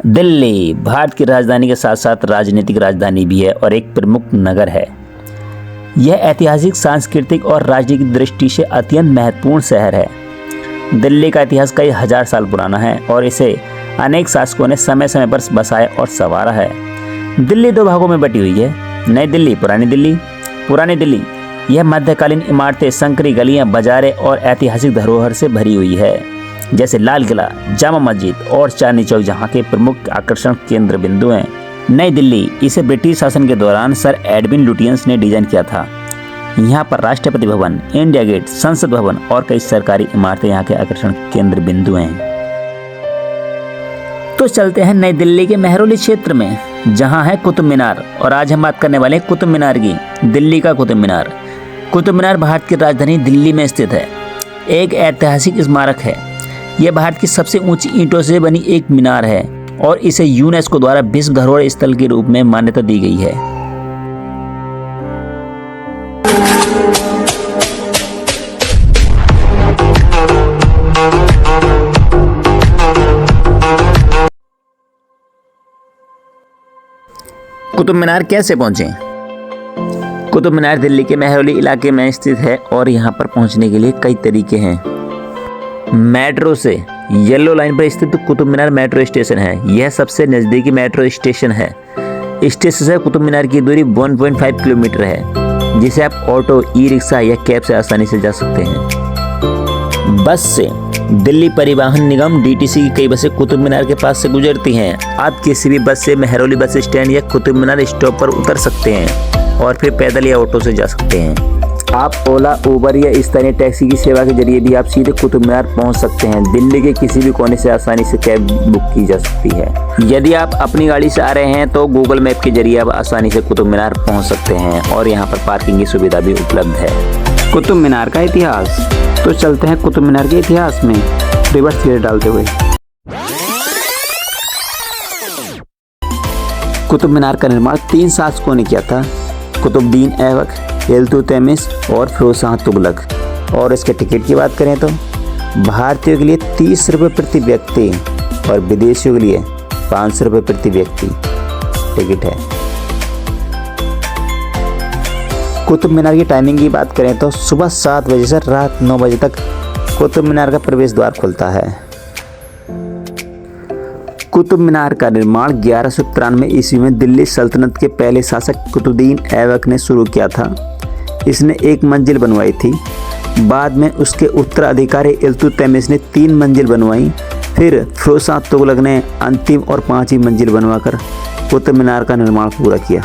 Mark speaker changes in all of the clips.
Speaker 1: दिल्ली भारत की राजधानी के साथ साथ राजनीतिक राजधानी भी है और एक प्रमुख नगर है। यह ऐतिहासिक, सांस्कृतिक और राजनीतिक दृष्टि से अत्यंत महत्वपूर्ण शहर है। दिल्ली का इतिहास कई हजार साल पुराना है और इसे अनेक शासकों ने समय समय पर बसाया और संवारा है। दिल्ली दो भागों में बटी हुई है, नई दिल्ली, पुरानी दिल्ली। पुरानी दिल्ली यह मध्यकालीन इमारतें, संकरी गलियां, बाजारें और ऐतिहासिक धरोहर से भरी हुई है, जैसे लाल किला, जामा मस्जिद और चांदनी चौक, जहाँ के प्रमुख आकर्षण केंद्र बिंदु हैं। नई दिल्ली, इसे ब्रिटिश शासन के दौरान सर एडविन लुटियंस ने डिजाइन किया था। यहाँ पर राष्ट्रपति भवन, इंडिया गेट, संसद भवन और कई सरकारी इमारतें यहाँ के आकर्षण केंद्र बिंदु हैं। तो चलते हैं नई दिल्ली के मेहरौली क्षेत्र में, जहाँ है कुतुब मीनार। और आज हम बात करने वाले हैं कुतुब मीनार की। दिल्ली का कुतुब मीनार। कुतुब मीनार भारत की राजधानी दिल्ली में स्थित है। एक ऐतिहासिक स्मारक है। यह भारत की सबसे ऊंची ईंटों से बनी एक मीनार है और इसे यूनेस्को द्वारा विश्व धरोहर स्थल के रूप में मान्यता दी गई है। कुतुब मीनार कैसे पहुंचे? कुतुब मीनार दिल्ली के मेहरौली इलाके में स्थित है और यहाँ पर पहुंचने के लिए कई तरीके हैं। मेट्रो से येलो लाइन पर स्थित कुतुब मीनार मेट्रो स्टेशन है। यह सबसे नज़दीकी मेट्रो स्टेशन है। स्टेशन से कुतुब मीनार की दूरी 1.5 किलोमीटर है, जिसे आप ऑटो, ई रिक्शा या कैब से आसानी से जा सकते हैं। बस से दिल्ली परिवहन निगम DTC की कई बसें कुतुब मीनार के पास से गुजरती हैं। आप किसी भी बस से मेहरौली बस स्टैंड या कुतुब मीनार स्टॉप पर उतर सकते हैं और फिर पैदल या ऑटो से जा सकते हैं। आप ओला, उबर या स्थानीय टैक्सी की सेवा के जरिए भी आप सीधे कुतुब मीनार पहुंच सकते हैं। दिल्ली के किसी भी कोने से आसानी से कैब बुक की जा सकती है। यदि आप अपनी गाड़ी से आ रहे हैं तो गूगल मैप के जरिए आप आसानी से कुतुब मीनार पहुंच सकते हैं और यहाँ पर पार्किंग की सुविधा भी उपलब्ध है। कुतुब मीनार का इतिहास। तो चलते हैं कुतुब मीनार के इतिहास में रिवर्स गियर डालते हुए। कुतुब मीनार का निर्माण 3 शासकों ने किया था, कुतुबुद्दीन ऐबक, इल्तुतमिश और फिरोज शाह तुगलक। और इसके टिकट की बात करें तो भारतीयों के लिए 30 रुपये प्रति व्यक्ति और विदेशियों के लिए 500 रुपये प्रति व्यक्ति टिकट है। कुतुब मीनार की टाइमिंग की बात करें तो सुबह 7 बजे से रात 9 बजे तक कुतुब मीनार का प्रवेश द्वार खुलता है। कुतुब मीनार का निर्माण 1193 ईस्वी में दिल्ली सल्तनत के पहले शासक कुतुबुद्दीन ऐबक ने शुरू किया था। इसने 1 मंजिल बनवाई थी। बाद में उसके उत्तराधिकारी इल्तुतमिश ने 3 मंजिल बनवाई। फिर फिरोज शाह तुगलक ने अंतिम और 5वीं मंजिल बनवाकर कुतुब मीनार का निर्माण पूरा किया।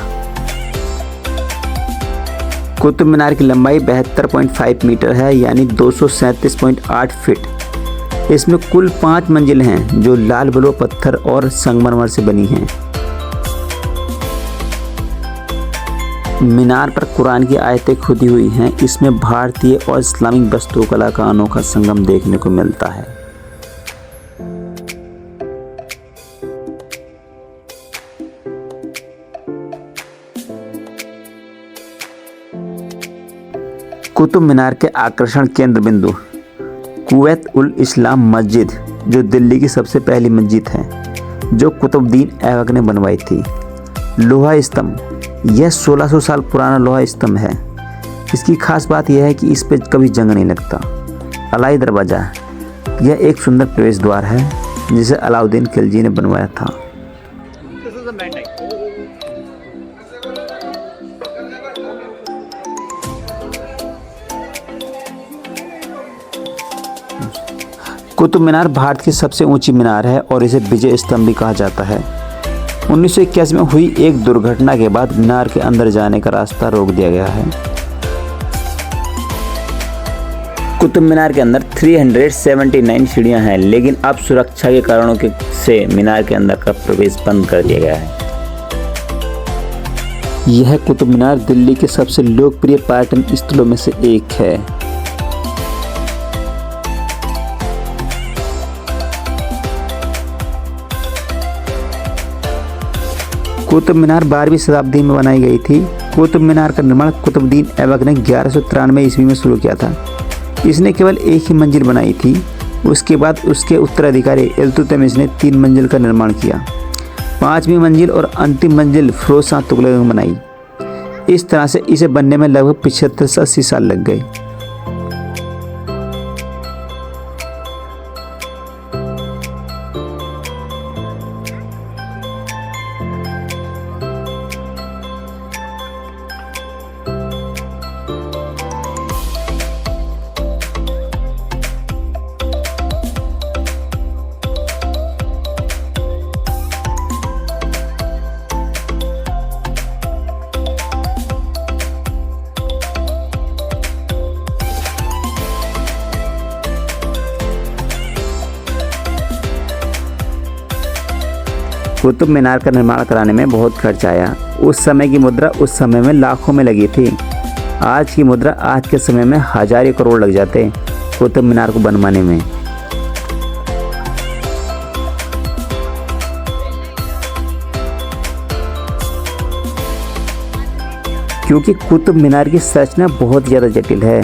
Speaker 1: कुतुब मीनार की लंबाई 72.5 मीटर है, यानी 237.8 फीट। इसमें कुल 5 मंजिल हैं जो लाल बलुआ पत्थर और संगमरमर से बनी हैं। मीनार पर कुरान की आयतें खुदी हुई हैं। इसमें भारतीय और इस्लामिक वास्तुकला का अनोखा संगम देखने को मिलता है। कुतुब मीनार के आकर्षण केंद्र बिंदु। कुवैत उल इस्लाम मस्जिद, जो दिल्ली की सबसे पहली मस्जिद है, जो कुतुबुद्दीन ऐबक ने बनवाई थी। लोहा स्तंभ, यह 1600 साल पुराना लोहा स्तंभ है। इसकी खास बात यह है कि इस पर कभी जंग नहीं लगता। अलाई दरवाज़ा, यह एक सुंदर प्रवेश द्वार है जिसे अलाउद्दीन खिलजी ने बनवाया था। कुतुब मीनार भारत की सबसे ऊंची मीनार है और इसे विजय स्तंभ भी कहा जाता है। 1981 में हुई एक दुर्घटना के बाद मीनार के अंदर जाने का रास्ता रोक दिया गया है। कुतुब मीनार के अंदर 379 सीढ़ियां हैं, लेकिन अब सुरक्षा के कारणों से मीनार के अंदर का प्रवेश बंद कर दिया गया है। यह कुतुब मीनार दिल्ली के सबसे लोकप्रिय पर्यटन स्थलों में से एक है। कुतुब मीनार 12वीं शताब्दी में बनाई गई थी। कुतुब मीनार का निर्माण कुतुबुद्दीन ऐबक ने 1193 ईस्वी में शुरू किया था। इसने केवल 1 ही मंजिल बनाई थी। उसके बाद उसके उत्तराधिकारी इल्तुतमिश ने 3 मंजिल का निर्माण किया।
Speaker 2: 5वीं मंजिल और अंतिम मंजिल फिरोज शाह तुगलक ने बनाई। इस तरह से इसे बनने में लगभग 75 से 80 साल लग गए। कुतुब मीनार का निर्माण कराने में बहुत खर्च आया। उस समय की मुद्रा उस समय में लाखों में लगी थी। आज की मुद्रा आज के समय में हजारों करोड़ लग जाते कुतुब मीनार को बनवाने में। क्योंकि कुतुब मीनार की संरचना बहुत ज़्यादा जटिल है।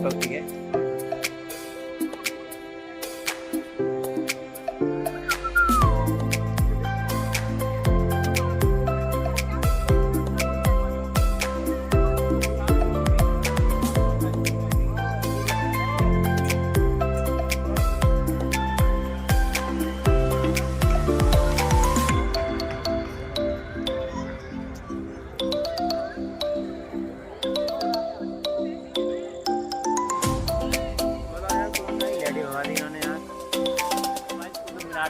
Speaker 1: पब्लिक है।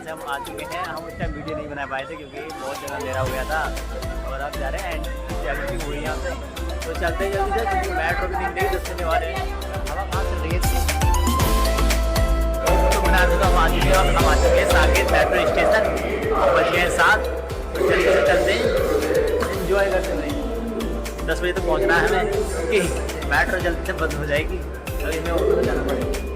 Speaker 1: से हम आ चुके हैं। हम उस टाइम वीडियो नहीं बना पाए थे क्योंकि बहुत जगह अंधेरा हो गया था और अब जा रहे हैं एंड हुई यहाँ से, तो चलते जल्दी से क्योंकि मेट्रो भी नहीं देगी 10 बजने वाले हैं। हवा कहाँ चल रही है तो मीनार में तो हम आ चुके हैं और हम आ चुके हैं साकेत मेट्रो स्टेशन। बज गए 7, तो जल्दी से चलते हैं, इन्जॉय करते हैं। 10 बजे तक पहुँचना है हमें कि मेट्रो जल्दी से बंद हो जाएगी, अभी हमें ऑटो में जाना पड़ेगा।